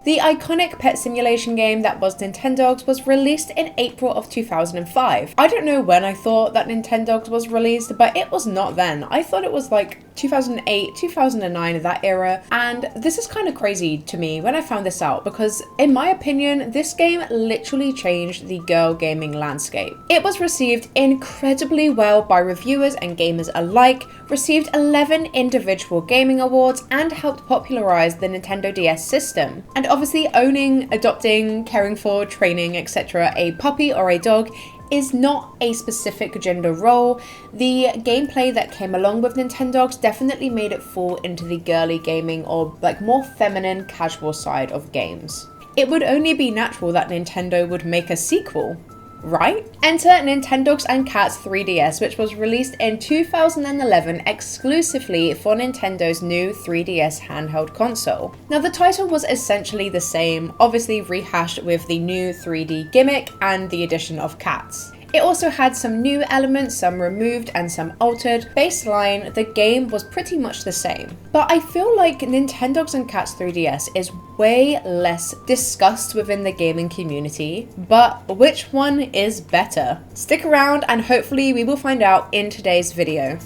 The iconic pet simulation game that was Nintendogs was released in April of 2005. I don't know when I thought that Nintendogs was released, but it was not then. I thought it was like 2008, 2009, that era, and this is kind of crazy to me when I found this out because, in my opinion, this game literally changed the girl gaming landscape. It was received incredibly well by reviewers and gamers alike, received 11 individual gaming awards, and helped popularize the Nintendo DS system. And obviously owning, adopting, caring for, training, etc. a puppy or a dog is not a specific gender role. The gameplay that came along with Nintendogs definitely made it fall into the girly gaming or like more feminine casual side of games. It would only be natural that Nintendo would make a sequel, right? Enter Nintendogs and Cats 3DS, which was released in 2011 exclusively for Nintendo's new 3DS handheld console. Now the title was essentially the same, obviously rehashed with the new 3D gimmick and the addition of cats. It also had some new elements, some removed and some altered. Baseline, the game was pretty much the same. But I feel like Nintendogs and Cats 3DS is way less discussed within the gaming community, but which one is better? Stick around and hopefully we will find out in today's video.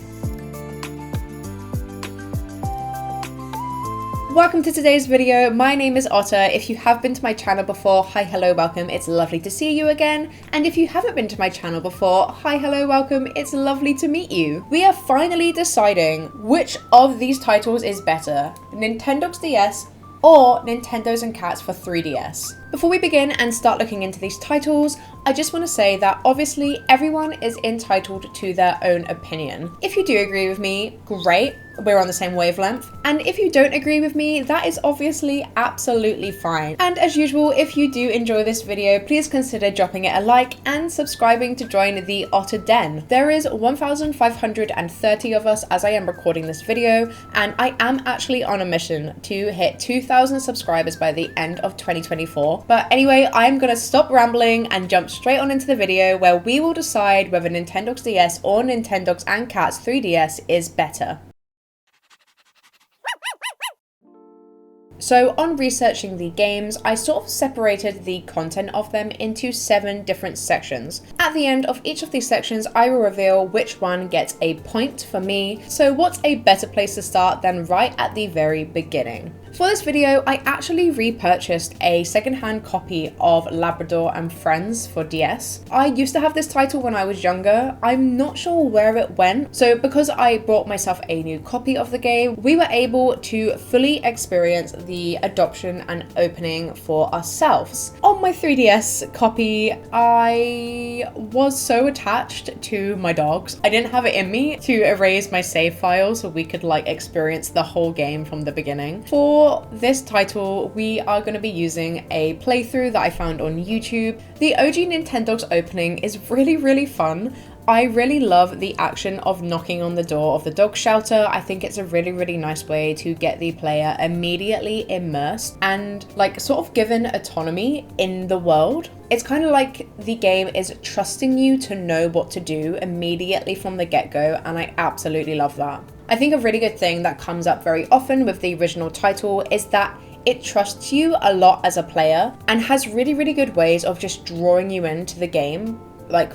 Welcome to today's video. My name is Otter. If you have been to my channel before, hi, hello, welcome. It's lovely to see you again. And if you haven't been to my channel before, hi, hello, welcome. It's lovely to meet you. We are finally deciding which of these titles is better, Nintendogs DS or Nintendogs and Cats for 3DS. Before we begin and start looking into these titles, I just want to say that obviously everyone is entitled to their own opinion. If you do agree with me, great, we're on the same wavelength. And if you don't agree with me, that is obviously absolutely fine. And as usual, if you do enjoy this video, please consider dropping it a like and subscribing to join the Otter Den. There is 1,530 of us as I am recording this video, and I am actually on a mission to hit 2,000 subscribers by the end of 2024. But anyway, I'm gonna stop rambling and jump straight on into the video where we will decide whether Nintendogs DS or Nintendogs and Cats 3DS is better. So on researching the games, I sort of separated the content of them into 7 different sections. At the end of each of these sections, I will reveal which one gets a point for me. So what's a better place to start than right at the very beginning? For this video, I actually repurchased a secondhand copy of Labrador and Friends for DS. I used to have this title when I was younger. I'm not sure where it went. So because I bought myself a new copy of the game, we were able to fully experience the adoption and opening for ourselves. On my 3DS copy, I was so attached to my dogs. I didn't have it in me to erase my save file so we could like experience the whole game from the beginning. For this title, we are going to be using a playthrough that I found on YouTube. The OG Nintendogs opening is really fun. I really love the action of knocking on the door of the dog shelter. I think it's a really nice way to get the player immediately immersed and like sort of given autonomy in the world. It's kind of like the game is trusting you to know what to do immediately from the get-go, and I absolutely love that. I think a really good thing that comes up very often with the original title is that it trusts you a lot as a player and has really good ways of just drawing you into the game, like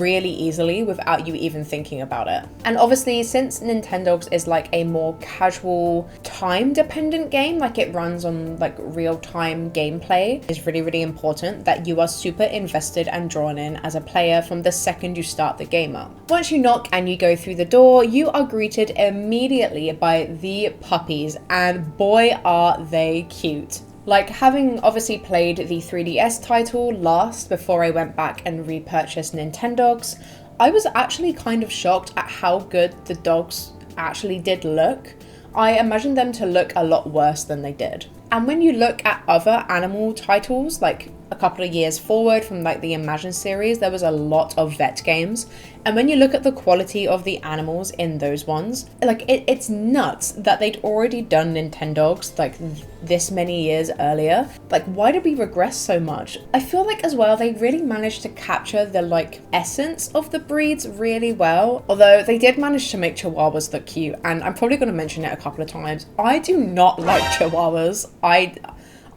really easily without you even thinking about it. And obviously, since Nintendogs is like a more casual time dependent game, like it runs on like real-time gameplay, it's really important that you are super invested and drawn in as a player from the second you start the game up. Once you knock and you go through the door, you are greeted immediately by the puppies, and boy are they cute. Like, having obviously played the 3DS title last before I went back and repurchased Nintendogs, I was actually kind of shocked at how good the dogs actually did look. I imagined them to look a lot worse than they did. And when you look at other animal titles, like a couple of years forward from like the Imagine series, there was a lot of vet games. And when you look at the quality of the animals in those ones, like it's nuts that they'd already done Nintendogs like this many years earlier. Like, why did we regress so much? I feel like as well, they really managed to capture the like essence of the breeds really well. Although they did manage to make Chihuahuas look cute. And I'm probably going to mention it a couple of times. I do not like Chihuahuas.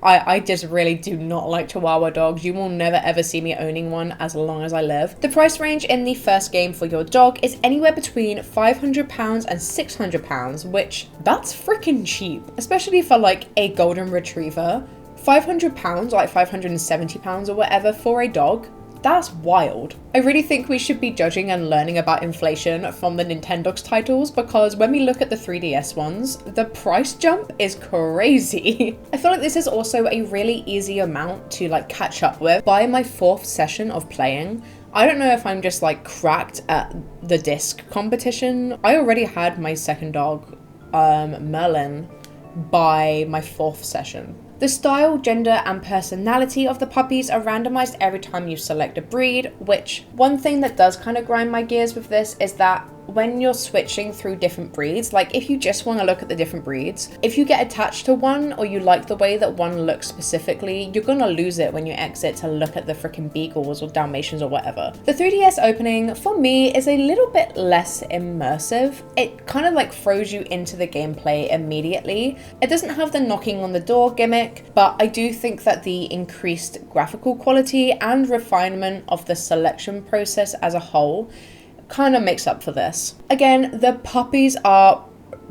I just really do not like Chihuahua dogs. You will never ever see me owning one as long as I live. The price range in the first game for your dog is anywhere between £500 and £600, which that's freaking cheap, especially for like a golden retriever. £500, like £570 or whatever for a dog. That's wild. I really think we should be judging and learning about inflation from the Nintendogs titles, because when we look at the 3DS ones, the price jump is crazy. I feel like this is also a really easy amount to like catch up with by my 4th session of playing. I don't know if I'm just like cracked at the disc competition. I already had my second dog, Merlin, by my 4th session. The style, gender, and personality of the puppies are randomized every time you select a breed, which one thing that does kind of grind my gears with this is that when you're switching through different breeds, like if you just want to look at the different breeds, if you get attached to one or you like the way that one looks specifically, you're gonna lose it when you exit to look at the freaking Beagles or Dalmatians or whatever. The 3DS opening for me is a little bit less immersive. It kind of like throws you into the gameplay immediately. It doesn't have the knocking on the door gimmick, but I do think that the increased graphical quality and refinement of the selection process as a whole kind of makes up for this. Again, the puppies are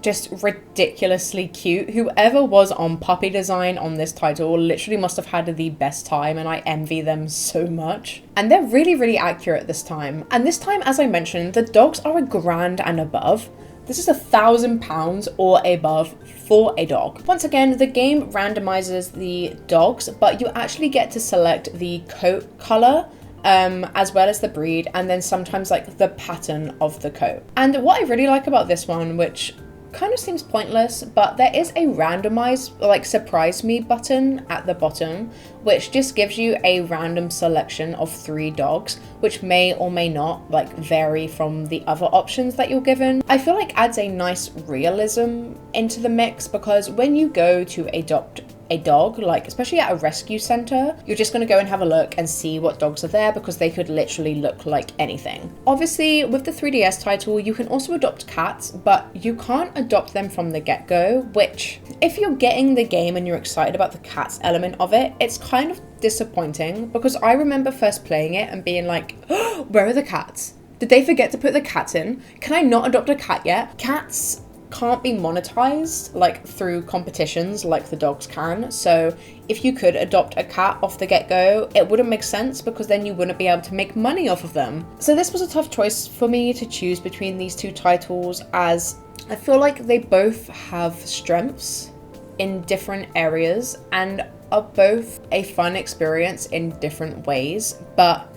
just ridiculously cute. Whoever was on puppy design on this title literally must have had the best time, and I envy them so much. And they're really, really accurate this time. And this time, as I mentioned, the dogs are £1,000 and above. This is £1,000 or above for a dog. Once again, the game randomizes the dogs, but you actually get to select the coat color, as well as the breed, and then sometimes like the pattern of the coat. And what I really like about this one, which kind of seems pointless, but there is a randomize, like surprise me button at the bottom, which just gives you a random selection of 3 dogs, which may or may not like vary from the other options that you're given. I feel like adds a nice realism into the mix, because when you go to adopt a dog, like especially at a rescue center, you're just going to go and have a look and see what dogs are there, because they could literally look like anything. Obviously, with the 3DS title, you can also adopt cats, but you can't adopt them from the get-go, which if you're getting the game and you're excited about the cats element of it, it's kind of disappointing, because I remember first playing it and being like, oh, where are the cats? Did they forget to put the cats in? Can I not adopt a cat yet? Cats can't be monetized like through competitions like the dogs can, so if you could adopt a cat off the get-go, it wouldn't make sense, because then you wouldn't be able to make money off of them. So this was a tough choice for me to choose between these 2 titles, as I feel like they both have strengths in different areas and are both a fun experience in different ways, but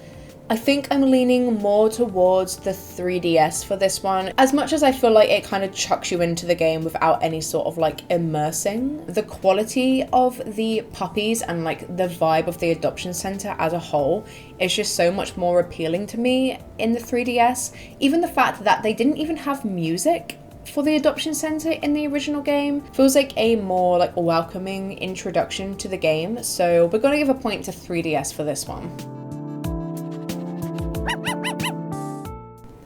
I think I'm leaning more towards the 3DS for this one. As much as I feel like it kind of chucks you into the game without any sort of like immersing, the quality of the puppies and like the vibe of the adoption center as a whole is just so much more appealing to me in the 3DS. Even the fact that they didn't even have music for the adoption center in the original game feels like a more like welcoming introduction to the game. So we're gonna give a point to 3DS for this one.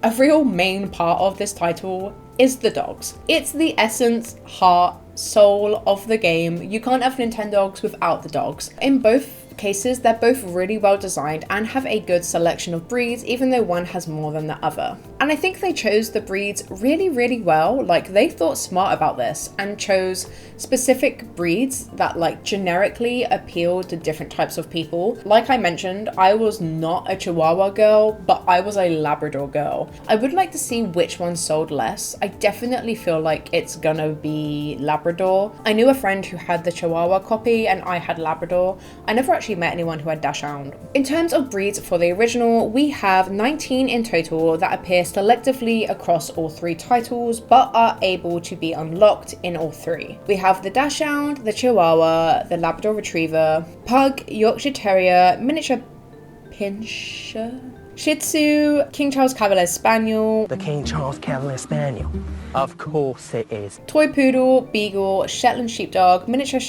A real main part of this title is the dogs. It's the essence, heart, soul of the game. You can't have Nintendogs without the dogs. In both cases, they're both really well designed and have a good selection of breeds, even though one has more than the other. And I think they chose the breeds really, really well. Like, they thought smart about this and chose specific breeds that like generically appeal to different types of people. Like I mentioned, I was not a Chihuahua girl, but I was a Labrador girl. I would like to see which one sold less. I definitely feel like it's gonna be Labrador. I knew a friend who had the Chihuahua copy and I had Labrador. I never actually met anyone who had Dachshund. In terms of breeds for the original, we have 19 in total that appear selectively across all 3 titles, but are able to be unlocked in all 3. We have the Dachshund, the Chihuahua, the Labrador Retriever, Pug, Yorkshire Terrier, Miniature Pinscher, Shih Tzu, King Charles Cavalier Spaniel, The King Charles Cavalier Spaniel. Of course it is. Toy Poodle, Beagle, Shetland Sheepdog, Miniature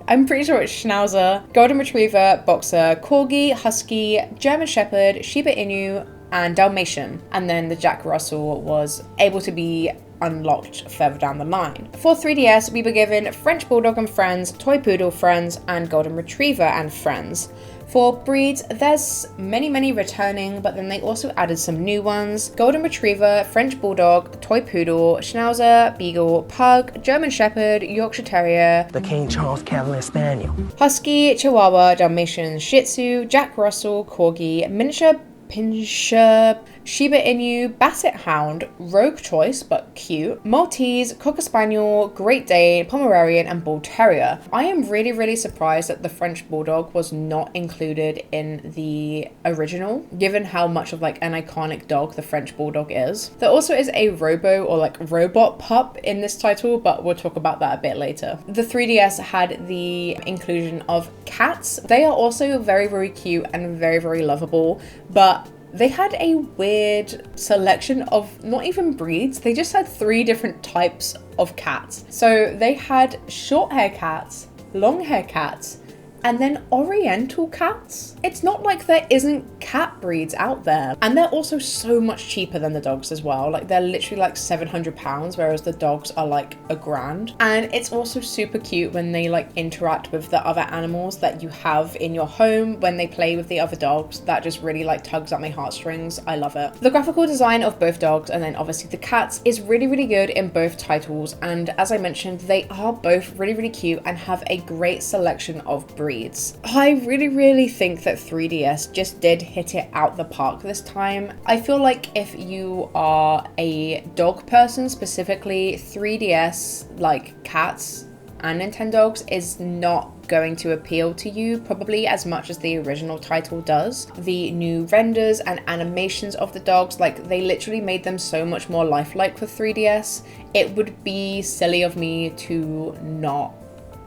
I'm pretty sure it's Schnauzer, Golden Retriever, Boxer, Corgi, Husky, German Shepherd, Shiba Inu, and Dalmatian. And then the Jack Russell was able to be unlocked further down the line. For 3DS, we were given French Bulldog and Friends, Toy Poodle Friends, and Golden Retriever and Friends. For breeds, there's many returning, but then they also added some new ones. Golden Retriever, French Bulldog, Toy Poodle, Schnauzer, Beagle, Pug, German Shepherd, Yorkshire Terrier, the King Charles Cavalier Spaniel, Husky, Chihuahua, Dalmatian, Shih Tzu, Jack Russell, Corgi, Miniature Pinscher, Shiba Inu, Basset Hound, Rogue Choice but cute, Maltese, Cocker Spaniel, Great Dane, Pomeranian, and Bull Terrier. I am really surprised that the French Bulldog was not included in the original, given how much of like an iconic dog the French Bulldog is. There also is a robo or like robot pup in this title, but we'll talk about that a bit later. The 3DS had the inclusion of cats. They are also very cute and very lovable, but they had a weird selection of not even breeds, they just had 3 different types of cats. So they had short hair cats, long hair cats, and then oriental cats. It's not like there isn't cat breeds out there. And they're also so much cheaper than the dogs as well. Like they're literally like £700, whereas the dogs are like $1,000. And it's also super cute when they like interact with the other animals that you have in your home, when they play with the other dogs. That just really like tugs at my heartstrings. I love it. The graphical design of both dogs and then obviously the cats is really good in both titles. And as I mentioned, they are both really cute and have a great selection of breeds. I really think that 3DS just did hit it out the park this time. I feel like if you are a dog person specifically, 3DS, like cats and Nintendogs, is not going to appeal to you probably as much as the original title does. The new renders and animations of the dogs, like they literally made them so much more lifelike for 3DS. It would be silly of me to not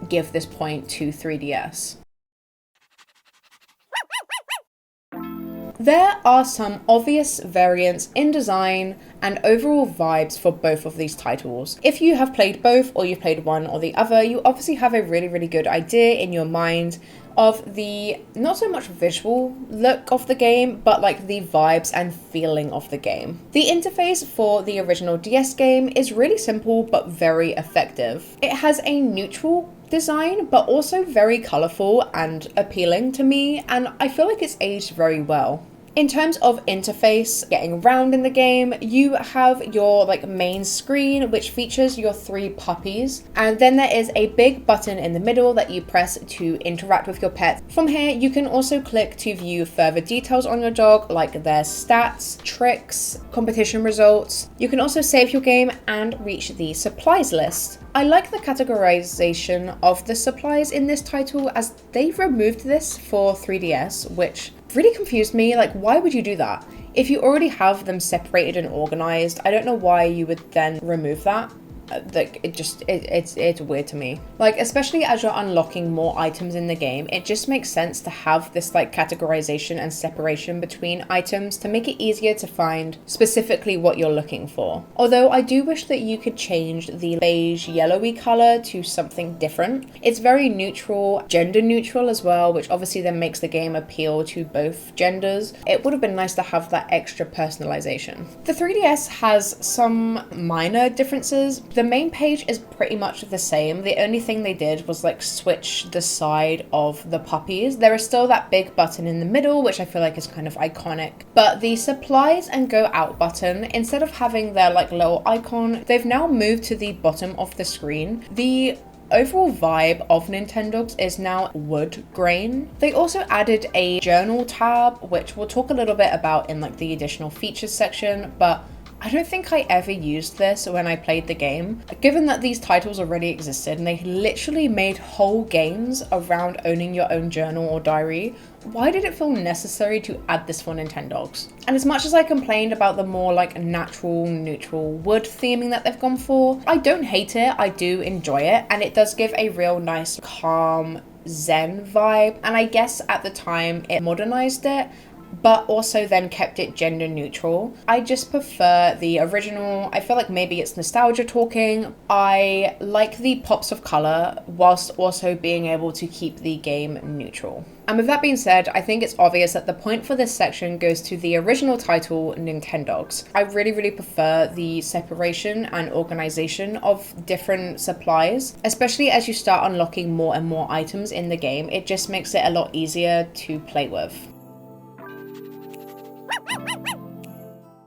give this point to 3DS. There are some obvious variants in design and overall vibes for both of these titles. If you have played both or you've played one or the other, you obviously have a really good idea in your mind of the not so much visual look of the game, but like the vibes and feeling of the game. The interface for the original DS game is really simple but very effective. It has a neutral design, but also very colourful and appealing to me, and I feel like it's aged very well. In terms of interface, getting around in the game, you have your like main screen, which features your 3 puppies, and then there is a big button in the middle that you press to interact with your pet. From here, you can also click to view further details on your dog, like their stats, tricks, competition results. You can also save your game and reach the supplies list. I like the categorization of the supplies in this title, as they've removed this for 3DS, which really confused me. Like, why would you do that? If you already have them separated and organized, I don't know why you would then remove that. Like, it's weird to me. Like, especially as you're unlocking more items in the game, it just makes sense to have this like categorization and separation between items to make it easier to find specifically what you're looking for. Although I do wish that you could change the beige yellowy color to something different. It's very neutral, gender neutral as well, which obviously then makes the game appeal to both genders. It would have been nice to have that extra personalization. The 3DS has some minor differences. The main page is pretty much the same. The only thing they did was like switch the side of the puppies. There is still that big button in the middle, which I feel like is kind of iconic. But the supplies and go out button, instead of having their like little icon, they've now moved to the bottom of the screen. The overall vibe of Nintendogs is now wood grain. They also added a journal tab, which we'll talk a little bit about in like the additional features section, but I don't think I ever used this when I played the game. Given that these titles already existed and they literally made whole games around owning your own journal or diary, why did it feel necessary to add this for Nintendogs? And as much as I complained about the more like natural, neutral wood theming that they've gone for, I don't hate it, I do enjoy it, and it does give a real nice, calm, zen vibe. And I guess at the time it modernized it, but also then kept it gender neutral. I just prefer the original. I feel like maybe it's nostalgia talking. I like the pops of color whilst also being able to keep the game neutral. And with that being said, I think it's obvious that the point for this section goes to the original title, Nintendogs. I really prefer the separation and organization of different supplies, especially as you start unlocking more and more items in the game. It just makes it a lot easier to play with.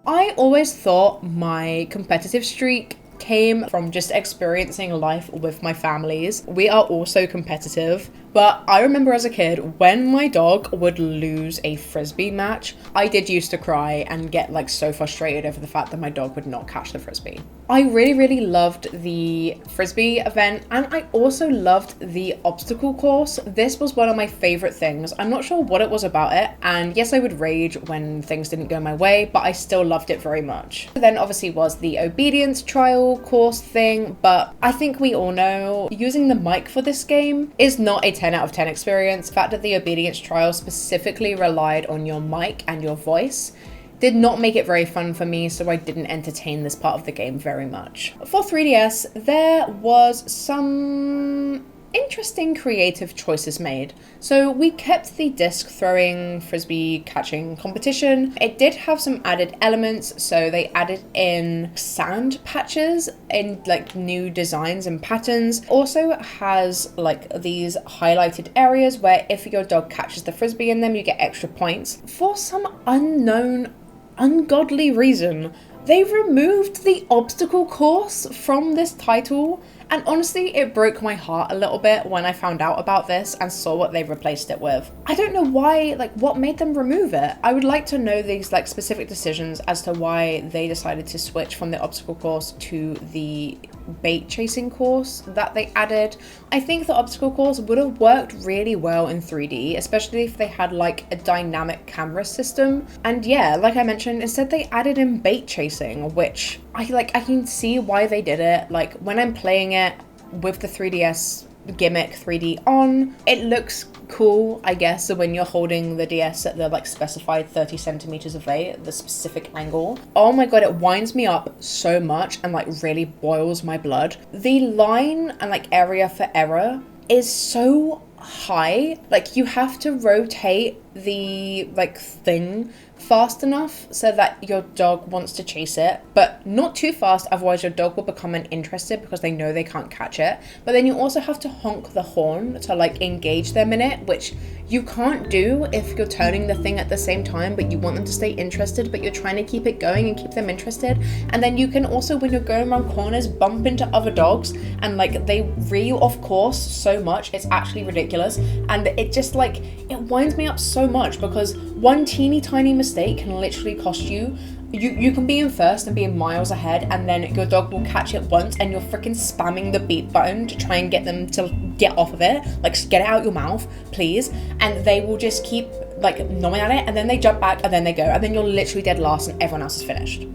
I always thought my competitive streak came from just experiencing life with my families. We are also competitive, but I remember as a kid when my dog would lose a frisbee match, I did used to cry and get like so frustrated over the fact that my dog would not catch the frisbee. I really loved the frisbee event, and I also loved the obstacle course. This was one of my favorite things. I'm not sure what it was about it, and yes, I would rage when things didn't go my way, but I still loved it very much. Then obviously was the obedience trial course thing, but I think we all know using the mic for this game is not a 10 out of 10 experience. The fact that the obedience trial specifically relied on your mic and your voice did not make it very fun for me, so I didn't entertain this part of the game very much. For 3DS, there was some interesting creative choices made. So we kept the disc throwing frisbee catching competition. It did have some added elements, so they added in sand patches in like new designs and patterns. Also has like these highlighted areas where if your dog catches the frisbee in them, you get extra points. For some unknown, ungodly reason, they removed the obstacle course from this title, and honestly it broke my heart a little bit when I found out about this and saw what they replaced it with. I don't know why, like what made them remove it. I would like to know these like specific decisions as to why they decided to switch from the obstacle course to the bait chasing course that they added. I think the obstacle course would have worked really well in 3D, especially if they had like a dynamic camera system. And yeah, like I mentioned, instead they added in bait chasing, which I can see why they did it. Like when I'm playing it with the 3DS gimmick 3D on, it looks cool, I guess. So when you're holding the DS at the like specified 30 centimeters away, the specific angle, oh my god, it winds me up so much and like really boils my blood. The line and like area for error is so high. Like you have to rotate the like thing fast enough so that your dog wants to chase it, but not too fast, otherwise your dog will become uninterested because they know they can't catch it. But then you also have to honk the horn to like engage them in it, which you can't do if you're turning the thing at the same time, but you want them to stay interested, but you're trying to keep it going and keep them interested. And then you can also, when you're going around corners, bump into other dogs and like they reel off course so much, it's actually ridiculous. And it just like, it winds me up so much because one teeny tiny mistake can literally cost you. You can be in first and be miles ahead, and then your dog will catch it once and you're freaking spamming the beep button to try and get them to get off of it. Like, get it out your mouth, please. And they will just keep like gnawing at it, and then they jump back and then they go, and then you're literally dead last and everyone else is finished.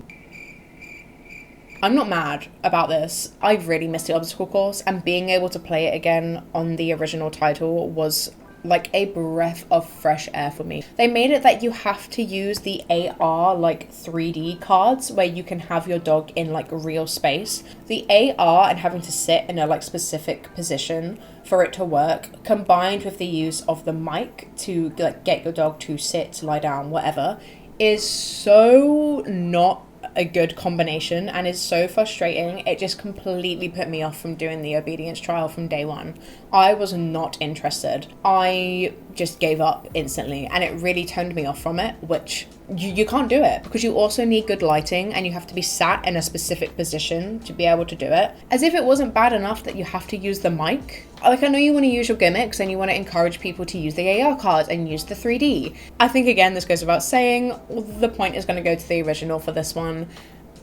I'm not mad about this. I really missed the obstacle course, and being able to play it again on the original title was like a breath of fresh air for me. They made it that you have to use the AR like 3D cards where you can have your dog in like real space. The AR and having to sit in a like specific position for it to work, combined with the use of the mic to like get your dog to sit, lie down, whatever, is so not a good combination and is so frustrating. It just completely put me off from doing the obedience trial from day one. I was not interested. I just gave up instantly, and it really turned me off from it, which you can't do it because you also need good lighting and you have to be sat in a specific position to be able to do it. As if it wasn't bad enough that you have to use the mic. Like, I know you want to use your gimmicks and you want to encourage people to use the AR cards and use the 3D. I think, again, this goes without saying, the point is going to go to the original for this one.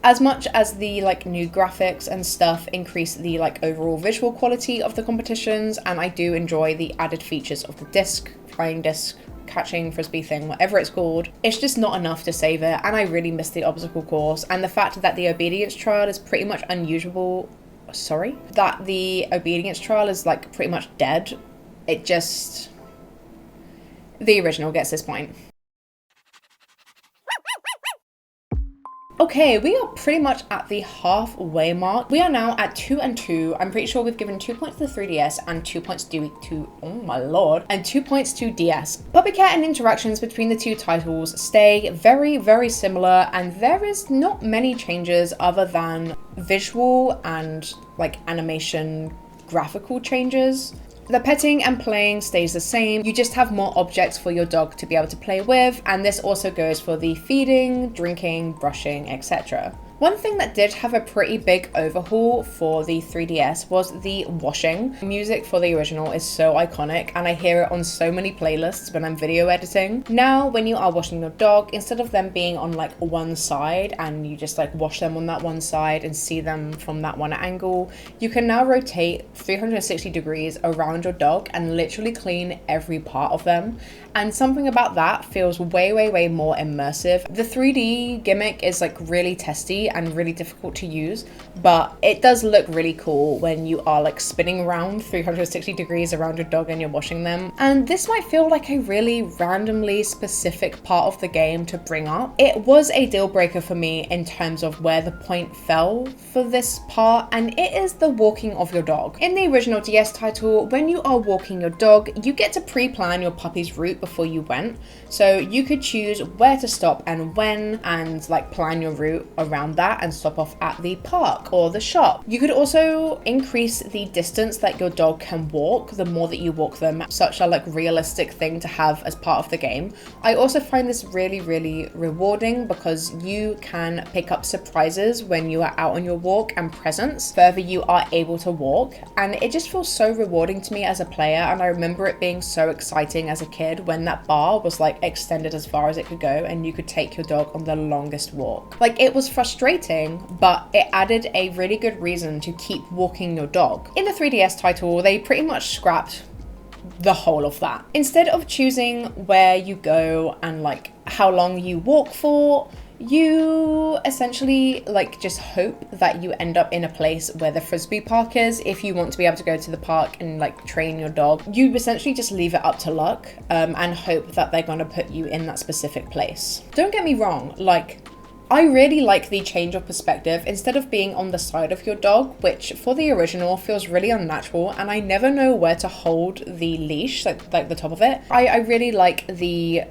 As much as the like new graphics and stuff increase the like overall visual quality of the competitions, and I do enjoy the added features of the disc, flying disc, catching frisbee thing, whatever it's called, it's just not enough to save it, and I really miss the obstacle course. And the fact that the obedience trial is pretty much that the obedience trial is like pretty much dead. It just, the original gets this point. Okay, we are pretty much at the halfway mark. We are now at 2 and 2. I'm pretty sure we've given 2 points to the 3DS and 2 points to oh my lord, and 2 points to DS. Puppy Cat and interactions between the two titles stay very, very similar, and there is not many changes other than visual and like animation graphical changes. The petting and playing stays the same, you just have more objects for your dog to be able to play with, and this also goes for the feeding, drinking, brushing, etc. One thing that did have a pretty big overhaul for the 3DS was the washing. Music for the original is so iconic, and I hear it on so many playlists when I'm video editing. Now, when you are washing your dog, instead of them being on like one side and you just like wash them on that one side and see them from that one angle, you can now rotate 360 degrees around your dog and literally clean every part of them. And something about that feels way, way, way more immersive. The 3D gimmick is like really testy and really difficult to use, but it does look really cool when you are like spinning around 360 degrees around your dog and you're washing them. And this might feel like a really randomly specific part of the game to bring up. It was a deal breaker for me in terms of where the point fell for this part, and it is the walking of your dog. In the original DS title, when you are walking your dog, you get to pre-plan your puppy's route before you went. So you could choose where to stop and when, and like plan your route around that and stop off at the park or the shop. You could also increase the distance that your dog can walk the more that you walk them. Such a like realistic thing to have as part of the game. I also find this really, really rewarding because you can pick up surprises when you are out on your walk and presents further you are able to walk, and it just feels so rewarding to me as a player. And I remember it being so exciting as a kid when that bar was like extended as far as it could go and you could take your dog on the longest walk. Like, it was frustrating, but it added a really good reason to keep walking your dog. In the 3DS title, they pretty much scrapped the whole of that. Instead of choosing where you go and like how long you walk for, you essentially like just hope that you end up in a place where the frisbee park is. If you want to be able to go to the park and like train your dog, you essentially just leave it up to luck and hope that they're going to put you in that specific place. Don't get me wrong, like, I really like the change of perspective. Instead of being on the side of your dog, which for the original feels really unnatural, and I never know where to hold the leash, like the top of it. I really like the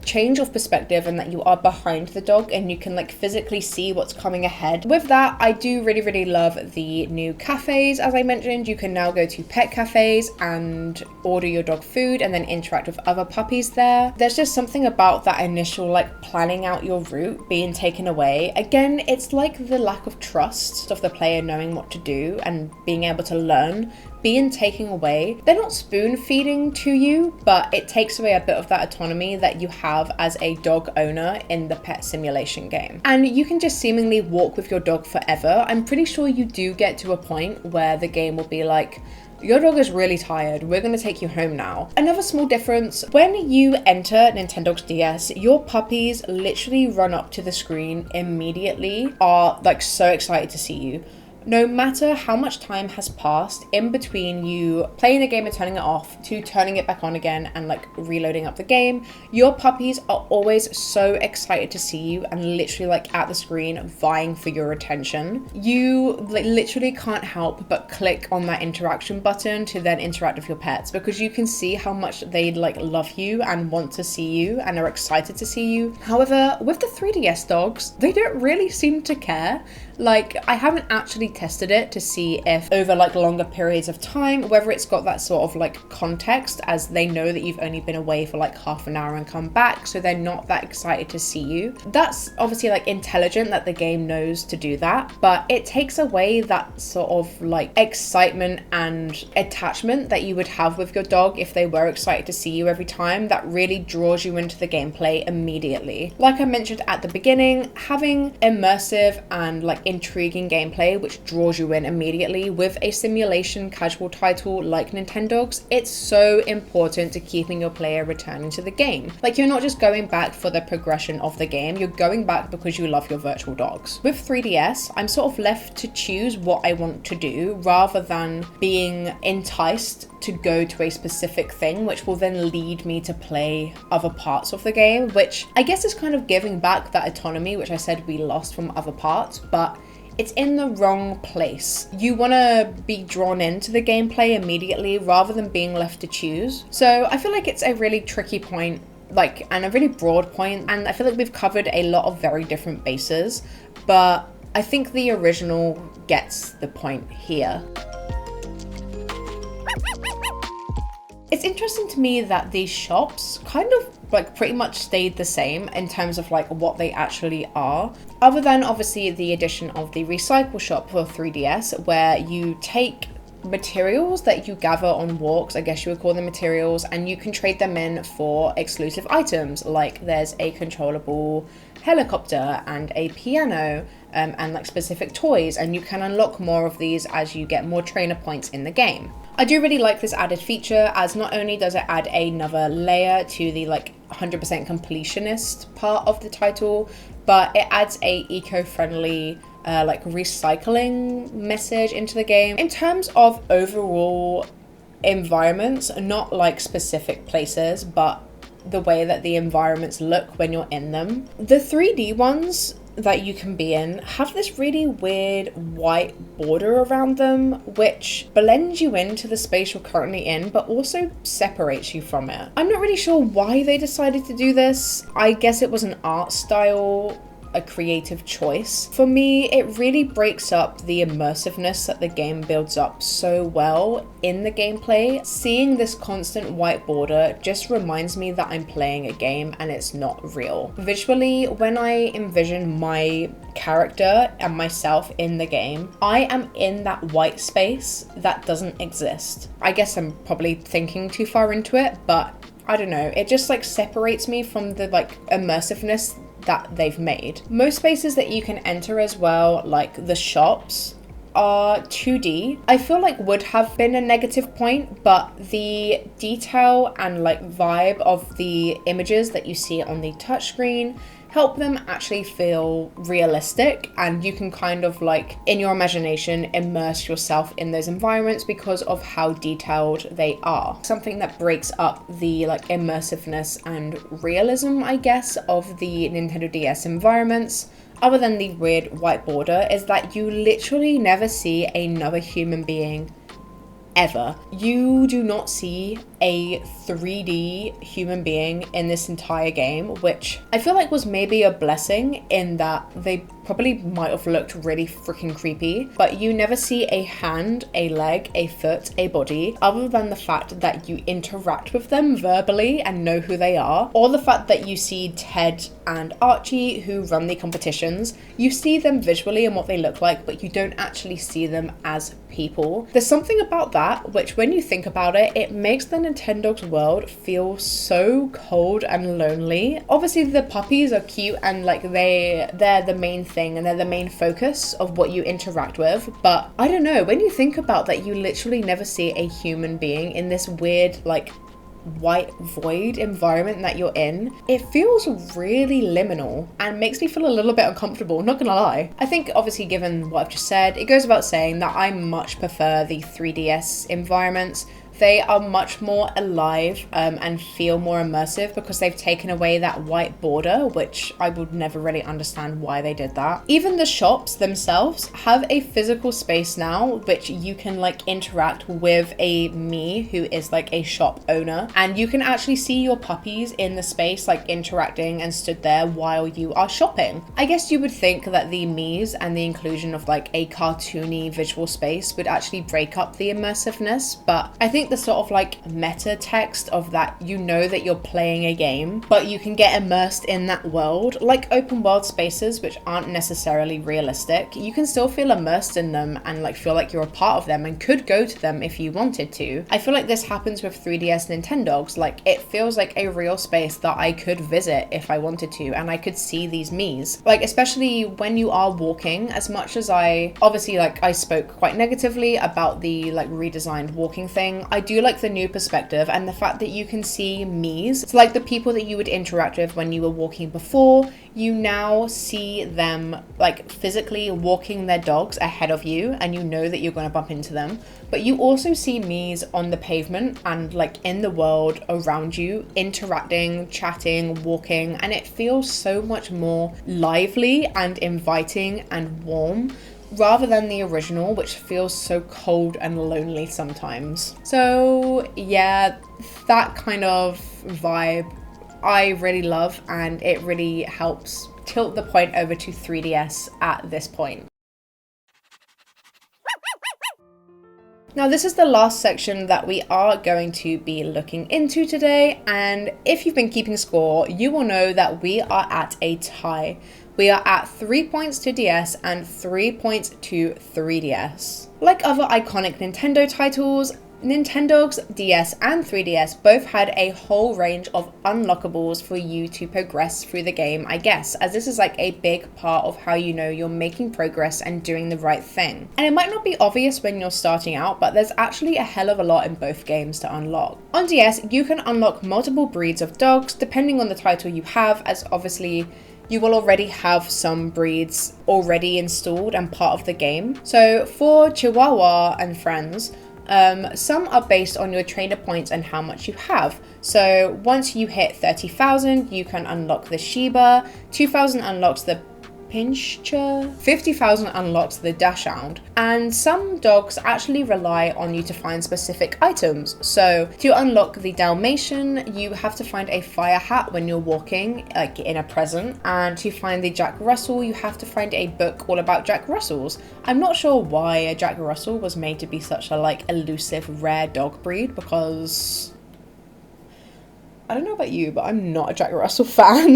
change of perspective and that you are behind the dog and you can like physically see what's coming ahead. With that, I do really, really love the new cafes. As I mentioned, you can now go to pet cafes and order your dog food and then interact with other puppies there. There's just something about that initial like planning out your route being taken away. Again, it's like the lack of trust of the player knowing what to do and being able to learn being taken away. They're not spoon feeding to you, but it takes away a bit of that autonomy that you have as a dog owner in the pet simulation game. And you can just seemingly walk with your dog forever. I'm pretty sure you do get to a point where the game will be like, your dog is really tired, we're gonna take you home now. Another small difference, when you enter Nintendogs DS, your puppies literally run up to the screen immediately, are like so excited to see you. No matter how much time has passed in between you playing the game and turning it off to turning it back on again and like reloading up the game, your puppies are always so excited to see you and literally like at the screen vying for your attention. You like literally can't help but click on that interaction button to then interact with your pets because you can see how much they like love you and want to see you and are excited to see you. However, with the 3DS dogs, they don't really seem to care. Like, I haven't actually tested it to see if over like longer periods of time, whether it's got that sort of like context as they know that you've only been away for like half an hour and come back, so they're not that excited to see you. That's obviously like intelligent that the game knows to do that, but it takes away that sort of like excitement and attachment that you would have with your dog if they were excited to see you every time. That really draws you into the gameplay immediately. Like I mentioned at the beginning, having immersive and like intriguing gameplay which draws you in immediately with a simulation casual title like Nintendogs, it's so important to keeping your player returning to the game. Like, you're not just going back for the progression of the game, you're going back because you love your virtual dogs. With 3DS, I'm sort of left to choose what I want to do rather than being enticed to go to a specific thing, which will then lead me to play other parts of the game, which I guess is kind of giving back that autonomy, which I said we lost from other parts, but it's in the wrong place. You want to be drawn into the gameplay immediately rather than being left to choose. So I feel like it's a really tricky point, and a really broad point, and I feel like we've covered a lot of very different bases, but I think the original gets the point here. It's interesting to me that these shops kind of pretty much stayed the same in terms of what they actually are, other than obviously the addition of the recycle shop for 3DS, where you take materials that you gather on walks, I guess you would call them materials, and you can trade them in for exclusive items. Like there's a controllable helicopter and a piano, and specific toys, and you can unlock more of these as you get more trainer points in the game. I do really like this added feature, as not only does it add another layer to the 100% completionist part of the title, but it adds a eco-friendly recycling message into the game. In terms of overall environments, not specific places, but the way that the environments look when you're in them. The 3D ones that you can be in have this really weird white border around them, which blends you into the space you're currently in, but also separates you from it. I'm not really sure why they decided to do this. I guess it was an art style, a creative choice. For me, it really breaks up the immersiveness that the game builds up so well in the gameplay. Seeing this constant white border just reminds me that I'm playing a game and it's not real. Visually, when I envision my character and myself in the game, I am in that white space that doesn't exist. I guess I'm probably thinking too far into it, but I don't know, it just separates me from the immersiveness that they've made. Most spaces that you can enter as well, like the shops, are 2D. I feel would have been a negative point, but the detail and vibe of the images that you see on the touchscreen help them actually feel realistic, and you can kind of in your imagination immerse yourself in those environments because of how detailed they are. Something that breaks up the immersiveness and realism, I guess, of the Nintendo DS environments, other than the weird white border, is that you literally never see another human being ever. You do not see a 3D human being in this entire game, which I feel was maybe a blessing in that they probably might have looked really freaking creepy, but you never see a hand, a leg, a foot, a body, other than the fact that you interact with them verbally and know who they are, or the fact that you see Ted and Archie, who run the competitions. You see them visually and what they look like, but you don't actually see them as people. There's something about that which, when you think about it, it makes the Nintendogs world feel so cold and lonely. Obviously the puppies are cute and they're the main thing and they're the main focus of what you interact with, but I don't know, when you think about that, you literally never see a human being in this weird white void environment that you're in. It feels really liminal and makes me feel a little bit uncomfortable, not gonna lie. I think obviously given what I've just said, it goes without saying that I much prefer the 3DS environments. They are much more alive and feel more immersive because they've taken away that white border, which I would never really understand why they did that. Even the shops themselves have a physical space now, which you can interact with a me who is a shop owner, and you can actually see your puppies in the space interacting and stood there while you are shopping. I guess you would think that the me's and the inclusion of a cartoony visual space would actually break up the immersiveness, but I think the sort of meta text of that, you know that you're playing a game, but you can get immersed in that world. Open world spaces, which aren't necessarily realistic, you can still feel immersed in them and feel you're a part of them and could go to them if you wanted to. I feel this happens with 3DS Nintendogs. It feels like a real space that I could visit if I wanted to, and I could see these me's. Especially when you are walking, as much as I obviously I spoke quite negatively about the redesigned walking thing, I do like the new perspective and the fact that you can see Miis. It's like the people that you would interact with when you were walking before, you now see them like physically walking their dogs ahead of you, and you know that you're going to bump into them. But you also see Miis on the pavement and like in the world around you, interacting, chatting, walking, and it feels so much more lively and inviting and warm, rather than the original, which feels so cold and lonely sometimes. So yeah, that kind of vibe I really love, and it really helps tilt the point over to 3DS at this point. Now this is the last section that we are going to be looking into today, and if you've been keeping score, you will know that we are at a tie. We are at 3 points to DS and 3 points to 3DS. Like other iconic Nintendo titles, Nintendogs, DS and 3DS both had a whole range of unlockables for you to progress through the game, I guess, as this is like a big part of how you know you're making progress and doing the right thing. And it might not be obvious when you're starting out, but there's actually a hell of a lot in both games to unlock. On DS, you can unlock multiple breeds of dogs depending on the title you have, as obviously you will already have some breeds already installed and part of the game. So for Chihuahua and friends, some are based on your trainer points and how much you have. So once you hit 30,000, you can unlock the Shiba, 2,000 unlocks the Pinscher, 50,000 unlocks the Dachshund, and some dogs actually rely on you to find specific items. So to unlock the Dalmatian, you have to find a fire hat when you're walking, like in a present, and to find the Jack Russell, you have to find a book all about Jack Russells. I'm not sure why a Jack Russell was made to be such a like elusive, rare dog breed, because I don't know about you, but I'm not a Jack Russell fan.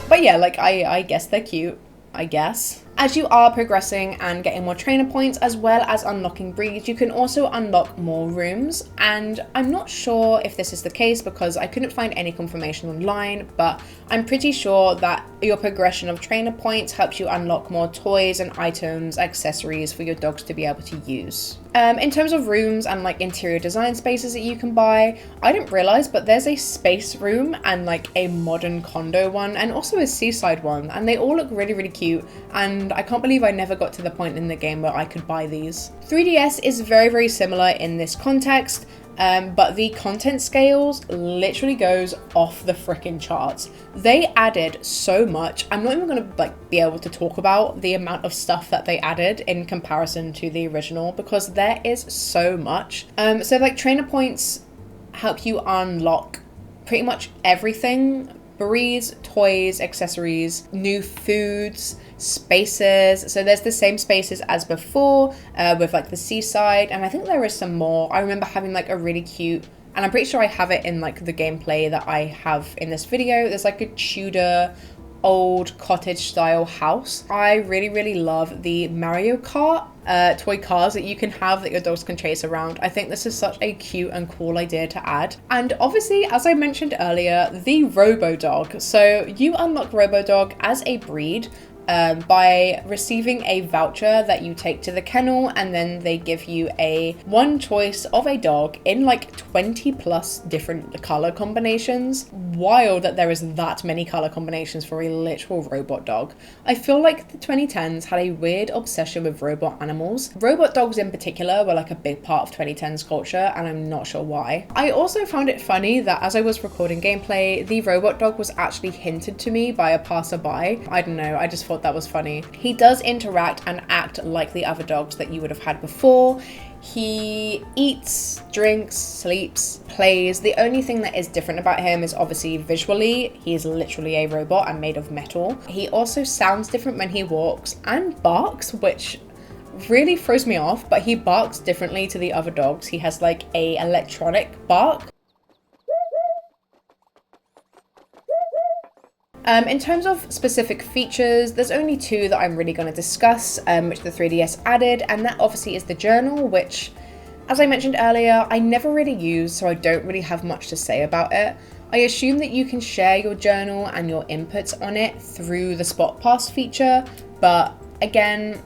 But yeah, like I guess they're cute, I guess. As you are progressing and getting more trainer points as well as unlocking breeds, you can also unlock more rooms, and I'm not sure if this is the case because I couldn't find any confirmation online, but I'm pretty sure that your progression of trainer points helps you unlock more toys and items, accessories for your dogs to be able to use. In terms of rooms and like interior design spaces that you can buy, I didn't realize, but there's a space room and like a modern condo one and also a seaside one, and they all look really, really cute, and I can't believe I never got to the point in the game where I could buy these. 3DS is very, very similar in this context, but the content scales literally goes off the freaking charts. They added so much. I'm not even gonna like be able to talk about the amount of stuff that they added in comparison to the original, because there is so much. So like trainer points help you unlock pretty much everything: breeds, toys, accessories, new foods, spaces. So there's the same spaces as before, with like the seaside, and I think there is some more. I remember having like a really cute, and I'm pretty sure I have it in like the gameplay that I have in this video, there's like a Tudor old cottage style house. I really, really love the Mario Kart toy cars that you can have that your dogs can chase around. I think this is such a cute and cool idea to add. And obviously, as I mentioned earlier, the Robo-Dog. So you unlock Robo-Dog as a breed by receiving a voucher that you take to the kennel, and then they give you one choice of a dog in like 20 plus different color combinations. Wild that there is that many color combinations for a literal robot dog. I feel like the 2010s had a weird obsession with robot animals. Robot dogs in particular were like a big part of 2010s culture, and I'm not sure why. I also found it funny that as I was recording gameplay, the robot dog was actually hinted to me by a passerby. I don't know, I just thought that was funny. He does interact and act like the other dogs that you would have had before. He eats, drinks, sleeps, plays. The only thing that is different about him is obviously visually. He is literally a robot and made of metal. He also sounds different when he walks and barks, which really throws me off, but he barks differently to the other dogs. He has like a electronic bark. In terms of specific features, there's only two that I'm really going to discuss, which the 3DS added, and that obviously is the journal, which, as I mentioned earlier, I never really use, so I don't really have much to say about it. I assume that you can share your journal and your inputs on it through the Spot Pass feature, but again,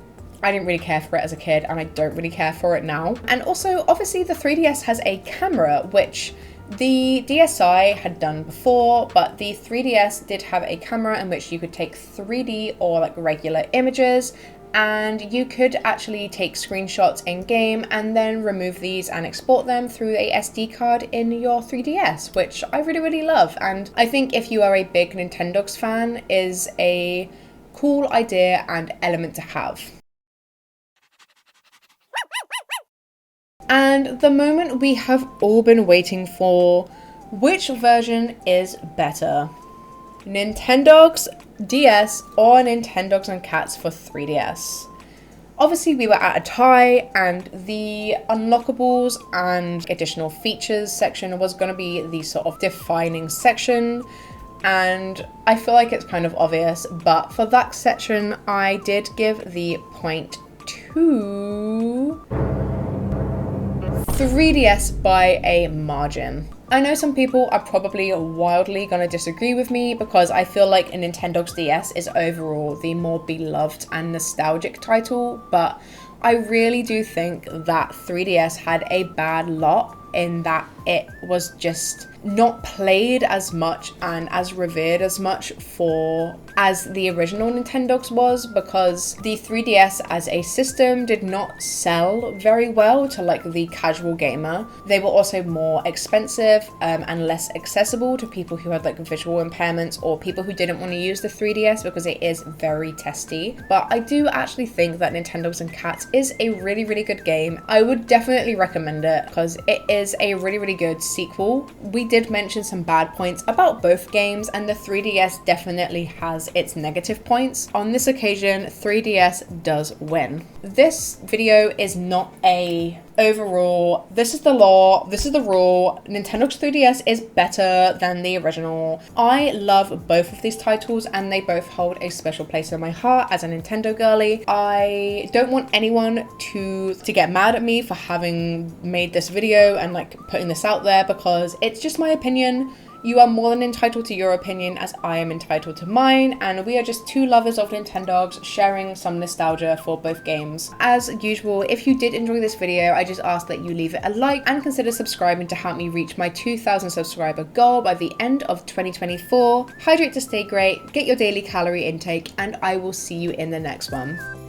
I didn't really care for it as a kid, and I don't really care for it now. And also, obviously, the 3DS has a camera, which the DSi had done before, but the 3DS did have a camera in which you could take 3D or like regular images, and you could actually take screenshots in game and then remove these and export them through a SD card in your 3DS, which I really, really love. And I think if you are a big Nintendogs fan, is a cool idea and element to have. And the moment we have all been waiting for, which version is better? Nintendogs DS or Nintendogs and Cats for 3DS? Obviously we were at a tie, and the Unlockables and additional features section was going to be the sort of defining section, and I feel like it's kind of obvious, but for that section I did give the point to 3DS by a margin. I know some people are probably wildly gonna disagree with me because I feel like a Nintendogs DS is overall the more beloved and nostalgic title, but I really do think that 3DS had a bad lot in that it was just not played as much and as revered as much as the original Nintendogs was, because the 3DS as a system did not sell very well to like the casual gamer. They were also more expensive and less accessible to people who had like visual impairments or people who didn't want to use the 3DS because it is very testy. But I do actually think that Nintendogs and Cats is a really, really good game. I would definitely recommend it because it is a really, really good sequel. We did mention some bad points about both games, and the 3DS definitely has its negative points. On this occasion, 3DS does win. This video is not a overall, this is the law, this is the rule, Nintendogs 3DS is better than the original. I love both of these titles and they both hold a special place in my heart as a Nintendo girly. I don't want anyone to get mad at me for having made this video and like putting this out there, because it's just my opinion. You are more than entitled to your opinion as I am entitled to mine, and we are just two lovers of Nintendogs sharing some nostalgia for both games. As usual, if you did enjoy this video, I just ask that you leave it a like and consider subscribing to help me reach my 2,000 subscriber goal by the end of 2024. Hydrate to stay great, get your daily calorie intake, and I will see you in the next one.